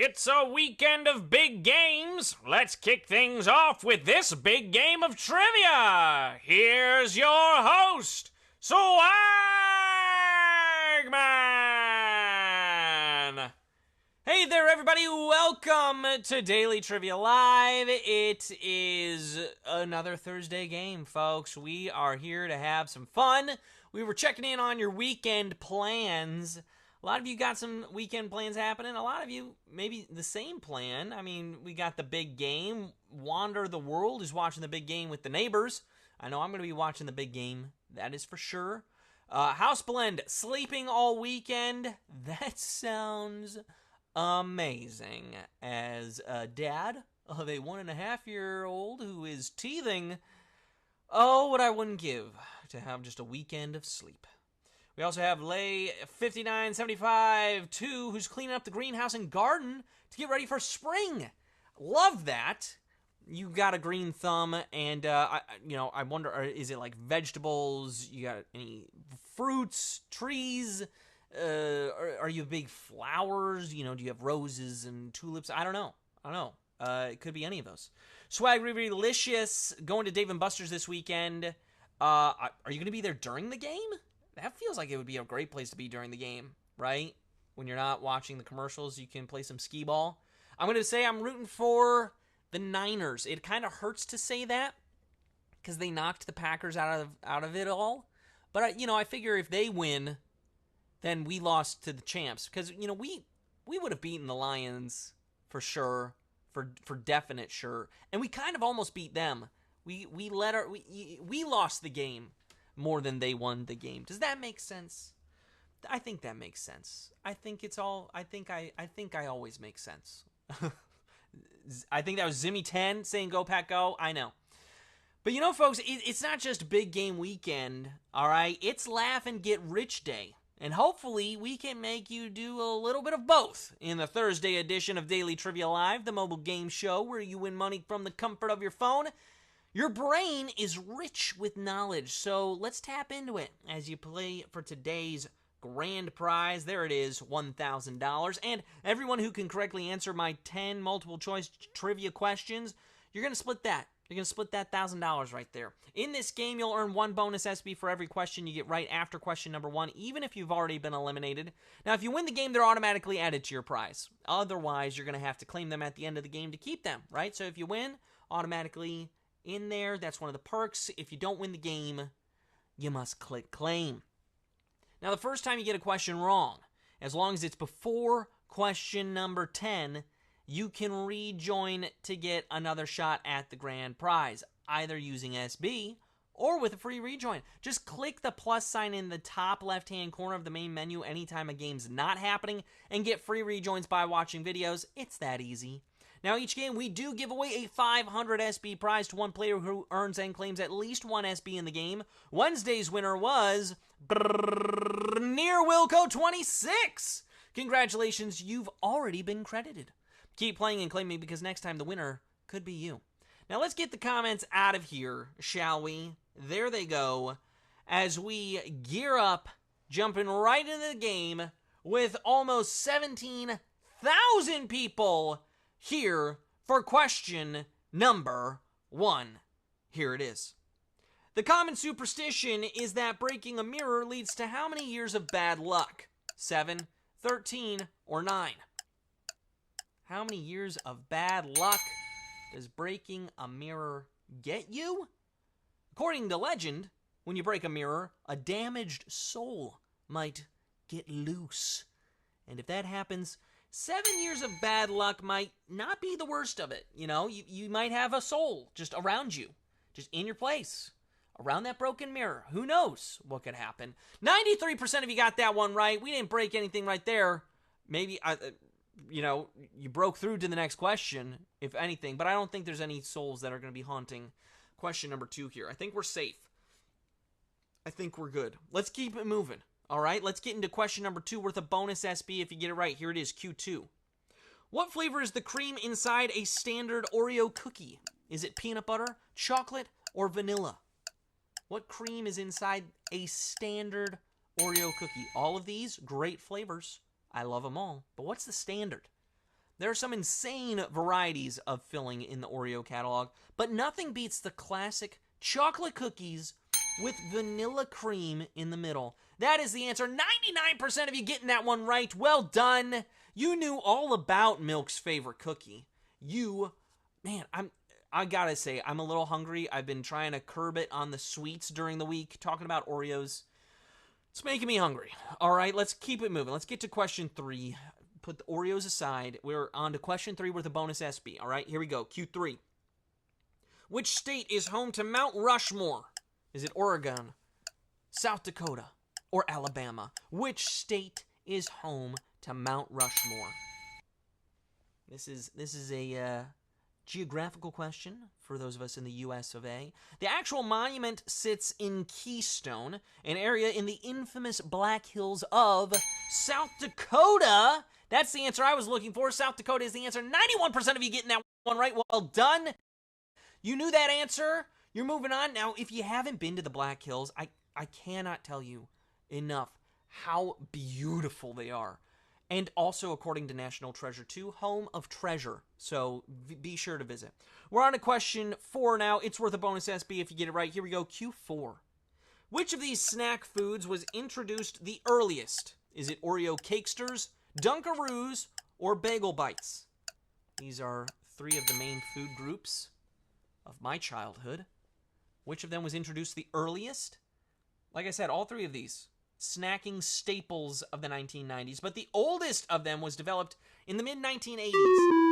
It's a weekend of big games. Let's kick things off with this big game of trivia. Here's your host, Swagman. Hey there, everybody. Welcome to Daily Trivia Live. It is another Thursday game, folks. We are here to have some fun. We were checking in on your weekend plans. A lot of you got some weekend plans happening. A lot of you, maybe the same plan. I mean, we got the big game. Wander the World is watching the big game with the neighbors. I know I'm going to be watching the big game. That is for sure. House Blend, sleeping all weekend. That sounds amazing. As a dad of a 1.5-year-old who is teething, oh, what I wouldn't give to have just a weekend of sleep. We also have Lay 5975-2, who's cleaning up the greenhouse and garden to get ready for spring. Love that. You got a green thumb, and I wonder, is it like vegetables? You got any fruits, trees? Are you big flowers? Do you have roses and tulips? I don't know. It could be any of those. Swag Relicious going to Dave & Buster's this weekend. Are you going to be there during the game? That feels like it would be a great place to be during the game, right? When you're not watching the commercials, you can play some skee ball. I'm going to say I'm rooting for the Niners. It kind of hurts to say that because they knocked the Packers out of it all. But, I figure if they win, then we lost to the champs. Because, we would have beaten the Lions for sure, for definite sure. And we kind of almost beat them. We lost the game more than they won the game. Does that make sense? I think that makes sense. I think I always make sense. I think that was Zimmy10 saying go Pack go. I know. But folks, it's not just big game weekend, all right? It's laugh and get rich day. And hopefully we can make you do a little bit of both in the Thursday edition of Daily Trivia Live, the mobile game show where you win money from the comfort of your phone. Your brain is rich with knowledge, so let's tap into it as you play for today's grand prize. There it is, $1,000. And everyone who can correctly answer my 10 multiple choice trivia questions, you're going to split that. You're going to split that $1,000 right there. In this game, you'll earn 1 bonus SB for every question you get right after question number 1, even if you've already been eliminated. Now, if you win the game, they're automatically added to your prize. Otherwise, you're going to have to claim them at the end of the game to keep them, right? So if you win, automatically in there, that's one of the perks. If you don't win the game, you must click claim. Now, the first time you get a question wrong, as long as it's before question number 10, you can rejoin to get another shot at the grand prize, either using SB or with a free rejoin. Just click the plus sign in the top left-hand corner of the main menu anytime a game's not happening and get free rejoins by watching videos. It's that easy. Now, each game, we do give away a 500 SB prize to one player who earns and claims at least 1 SB in the game. Wednesday's winner was Near Wilco 26. Congratulations, you've already been credited. Keep playing and claiming because next time the winner could be you. Now, let's get the comments out of here, shall we? There they go, as we gear up, jumping right into the game with almost 17,000 people here for question number 1. Here it is. The common superstition is that breaking a mirror leads to how many years of bad luck? 7, 13, or 9? How many years of bad luck does breaking a mirror get you? According to legend, when you break a mirror, a damaged soul might get loose. And if that happens, 7 years of bad luck might not be the worst of it. You might have a soul just around you, just in your place, around that broken mirror. Who knows what could happen? 93% of you got that one right. We didn't break anything right there. Maybe, you broke through to the next question, if anything. But I don't think there's any souls that are going to be haunting question number 2 here. I think we're safe. I think we're good. Let's keep it moving. All right, let's get into question number 2 worth a bonus SB if you get it right. Here it is, Q2. What flavor is the cream inside a standard Oreo cookie? Is it peanut butter, chocolate, or vanilla? What cream is inside a standard Oreo cookie? All of these, great flavors. I love them all. But what's the standard? There are some insane varieties of filling in the Oreo catalog, but nothing beats the classic chocolate cookies with vanilla cream in the middle. That is the answer. 99% of you getting that one right. Well done. You knew all about Milk's favorite cookie. I gotta say, I'm a little hungry. I've been trying to curb it on the sweets during the week, talking about Oreos. It's making me hungry. All right, let's keep it moving. Let's get to question 3. Put the Oreos aside. We're on to question 3 with a bonus SB. All right, here we go. Q3. Which state is home to Mount Rushmore? Is it Oregon, South Dakota, or Alabama? Which state is home to Mount Rushmore? This is a geographical question for those of us in the US of A. The actual monument sits in Keystone, an area in the infamous Black Hills of South Dakota. That's the answer I was looking for. South Dakota is the answer. 91% of you getting that one right. Well done. You knew that answer. You're moving on. Now, if you haven't been to the Black Hills, I cannot tell you enough how beautiful they are. And also, according to National Treasure 2, home of treasure. So be sure to visit. We're on to question 4 now. It's worth a bonus SB if you get it right. Here we go. Q4. Which of these snack foods was introduced the earliest? Is it Oreo Cakesters, Dunkaroos, or Bagel Bites? These are 3 of the main food groups of my childhood. Which of them was introduced the earliest? Like I said, all 3 of these snacking staples of the 1990s, but the oldest of them was developed in the mid-1980s,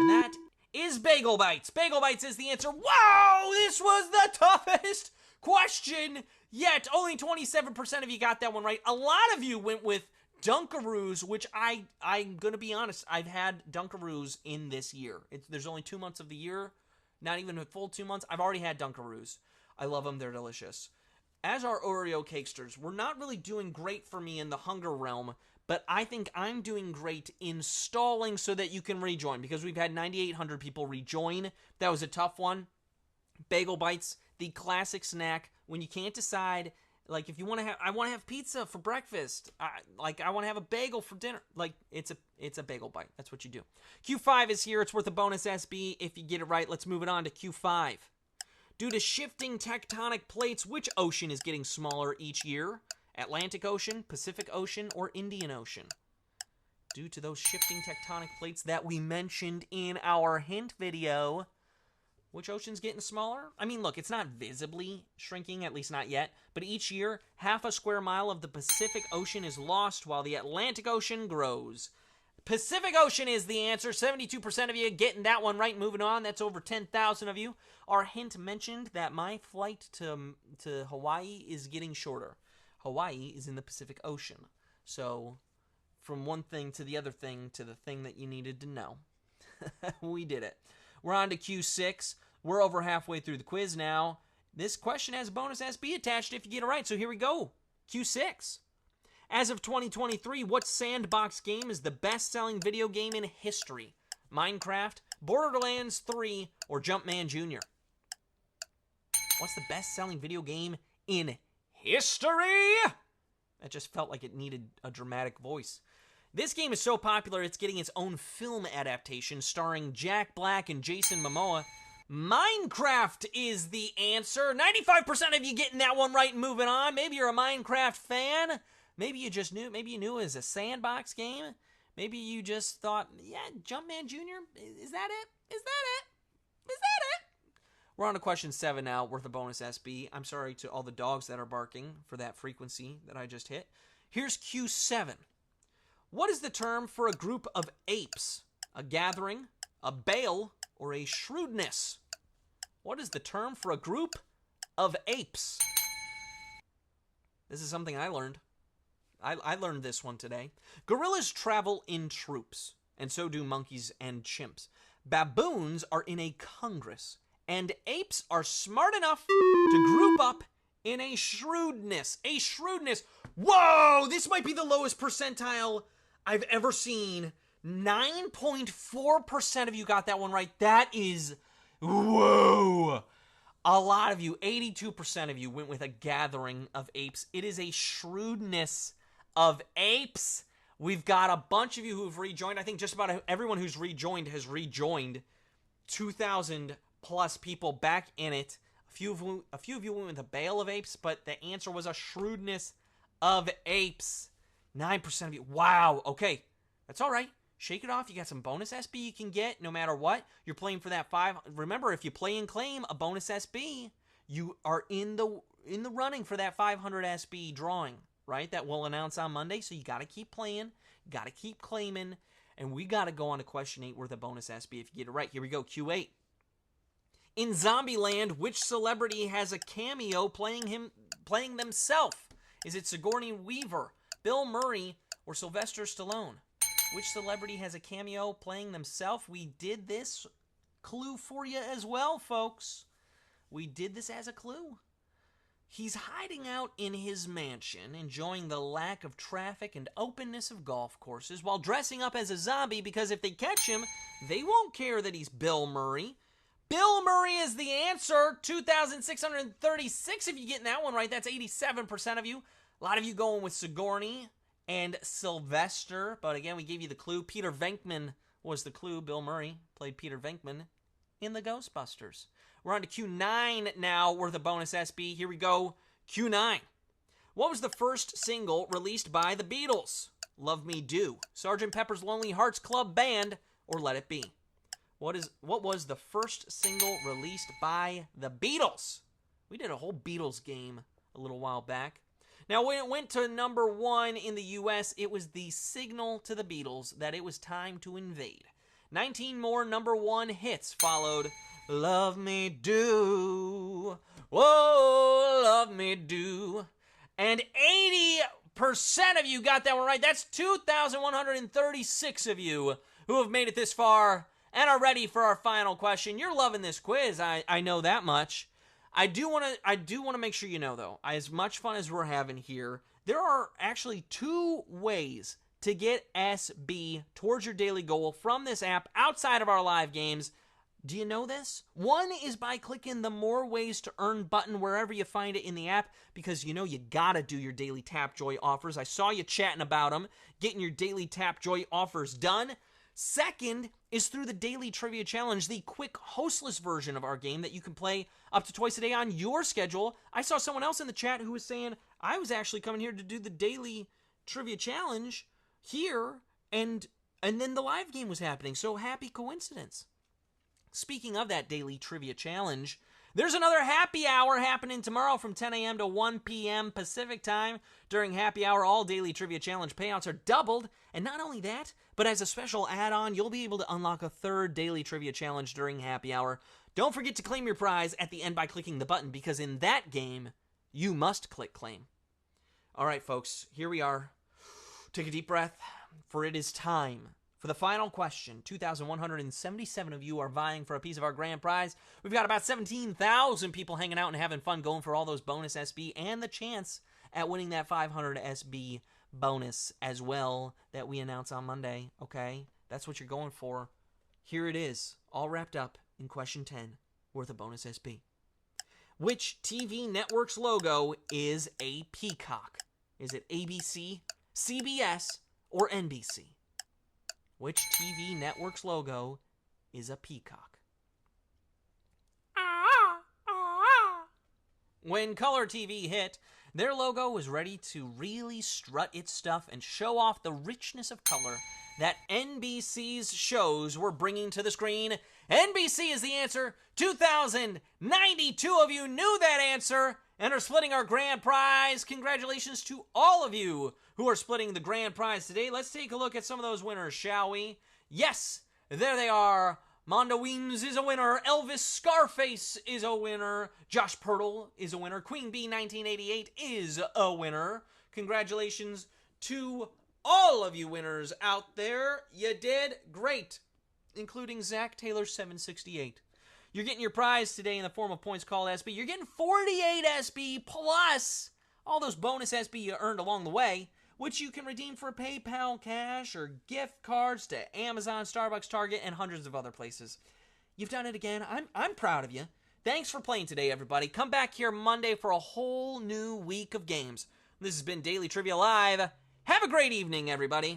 and that is Bagel Bites. Bagel Bites is the answer. Wow, this was the toughest question yet. Only 27% of you got that one right. A lot of you went with Dunkaroos, which I'm going to be honest, I've had Dunkaroos in this year. There's only 2 months of the year, not even a full 2 months. I've already had Dunkaroos. I love them. They're delicious. As our Oreo Cakesters, we're not really doing great for me in the hunger realm, but I think I'm doing great in stalling so that you can rejoin, because we've had 9,800 people rejoin. That was a tough one. Bagel Bites, the classic snack when you can't decide, like if you want to have, I want to have pizza for breakfast, I want to have a bagel for dinner. Like it's a Bagel Bite. That's what you do. Q5 is here. It's worth a bonus SB if you get it right. Let's move it on to Q5. Due to shifting tectonic plates, which ocean is getting smaller each year? Atlantic Ocean, Pacific Ocean, or Indian Ocean? Due to those shifting tectonic plates that we mentioned in our hint video, which ocean's getting smaller? I mean, look, it's not visibly shrinking, at least not yet, but each year, half a square mile of the Pacific Ocean is lost while the Atlantic Ocean grows. Pacific Ocean is the answer. 72% of you getting that one right. Moving on, that's over 10,000 of you. Our hint mentioned that my flight to Hawaii is getting shorter. Hawaii is in the Pacific Ocean. So, from one thing to the other thing to the thing that you needed to know. We did it. We're on to Q6. We're over halfway through the quiz now. This question has a bonus SB attached if you get it right. So here we go. Q6. As of 2023, what sandbox game is the best-selling video game in history? Minecraft, Borderlands 3, or Jumpman Jr.? What's the best-selling video game in history? That just felt like it needed a dramatic voice. This game is so popular, it's getting its own film adaptation starring Jack Black and Jason Momoa. Minecraft is the answer. 95% of you getting that one right and moving on. Maybe you're a Minecraft fan. Maybe you just knew, maybe you knew it was a sandbox game. Maybe you just thought, yeah, Jumpman Jr., is that it? Is that it? Is that it? We're on to question 7 now, worth a bonus SB. I'm sorry to all the dogs that are barking for that frequency that I just hit. Here's Q7. What is the term for a group of apes? A gathering, a bale, or a shrewdness? What is the term for a group of apes? This is something I learned. I learned this one today. Gorillas travel in troops, and so do monkeys and chimps. Baboons are in a congress, and apes are smart enough to group up in a shrewdness. A shrewdness. Whoa! This might be the lowest percentile I've ever seen. 9.4% of you got that one right. That is, whoa! A lot of you, 82% of you, went with a gathering of apes. It is a shrewdness of apes. We've got a bunch of you who've rejoined. I think just about everyone who's rejoined has rejoined. 2,000 plus people back in it. A few of you went with a bale of apes, but the answer was a shrewdness of apes. 9% of you. Wow. Okay. That's all right. Shake it off. You got some bonus SB you can get no matter what. You're playing for that 5. Remember, if you play and claim a bonus SB, you are in the running for that 500 SB drawing, right? That we'll announce on Monday. So you got to keep playing. You got to keep claiming. And we got to go on to question 8 worth of bonus SB if you get it right. Here we go. Q8. In Zombieland, which celebrity has a cameo playing themselves? Is it Sigourney Weaver, Bill Murray, or Sylvester Stallone? Which celebrity has a cameo playing themselves? We did this clue for you as well, folks. We did this as a clue. He's hiding out in his mansion, enjoying the lack of traffic and openness of golf courses while dressing up as a zombie because if they catch him, they won't care that he's Bill Murray. Bill Murray is the answer. 2,636 if you're getting that one right. That's 87% of you. A lot of you going with Sigourney and Sylvester. But again, we gave you the clue. Peter Venkman was the clue. Bill Murray played Peter Venkman in the Ghostbusters. We're on to Q9 now, worth a bonus SB. Here we go. Q9. What was the first single released by the Beatles? Love Me Do, Sgt. Pepper's Lonely Hearts Club Band, or Let It Be? What was the first single released by the Beatles? We did a whole Beatles game a little while back. Now, when it went to number 1 in the U.S., it was the signal to the Beatles that it was time to invade. 19 more number 1 hits followed. Love me do, whoa, love me do. And 80% of you got that one right. That's 2,136 of you who have made it this far and are ready for our final question. You're loving this quiz, I know that much. I do want to make sure you know, though, as much fun as we're having here, there are actually 2 ways to get SB towards your daily goal from this app outside of our live games. Do you know this? One is by clicking the More Ways to Earn button wherever you find it in the app, because you know you gotta do your daily Tapjoy offers. I saw you chatting about them, getting your daily Tapjoy offers done. Second is through the Daily Trivia Challenge, the quick hostless version of our game that you can play up to twice a day on your schedule. I saw someone else in the chat who was saying, I was actually coming here to do the Daily Trivia Challenge here, and then the live game was happening, so happy coincidence. Speaking of that Daily Trivia Challenge, there's another happy hour happening tomorrow from 10 a.m. to 1 p.m. Pacific time. During happy hour, all Daily Trivia Challenge payouts are doubled. And not only that, but as a special add-on, you'll be able to unlock a 3rd Daily Trivia Challenge during happy hour. Don't forget to claim your prize at the end by clicking the button, because in that game, you must click claim. All right, folks, here we are. Take a deep breath, for it is time for the final question. 2,177 of you are vying for a piece of our grand prize. We've got about 17,000 people hanging out and having fun going for all those bonus SB and the chance at winning that 500 SB bonus as well that we announce on Monday, okay? That's what you're going for. Here it is, all wrapped up in question 10, worth a bonus SB. Which TV network's logo is a peacock? Is it ABC, CBS, or NBC? Which TV network's logo is a peacock? When Color TV hit, their logo was ready to really strut its stuff and show off the richness of color that NBC's shows were bringing to the screen. NBC is the answer. 2,092 of you knew that answer and are splitting our grand prize. Congratulations to all of you who are splitting the grand prize today. Let's take a look at some of those winners, shall we? Yes, there they are. Mondo Weems is a winner. Elvis Scarface is a winner. Josh Pirtle is a winner. Queen Bee 1988 is a winner. Congratulations to all of you winners out there. You did great, including Zach Taylor 768. You're getting your prize today in the form of points called SB. You're getting 48 SB plus all those bonus SB you earned along the way, which you can redeem for PayPal cash or gift cards to Amazon, Starbucks, Target, and hundreds of other places. You've done it again. I'm proud of you. Thanks for playing today, everybody. Come back here Monday for a whole new week of games. This has been Daily Trivia Live. Have a great evening, everybody.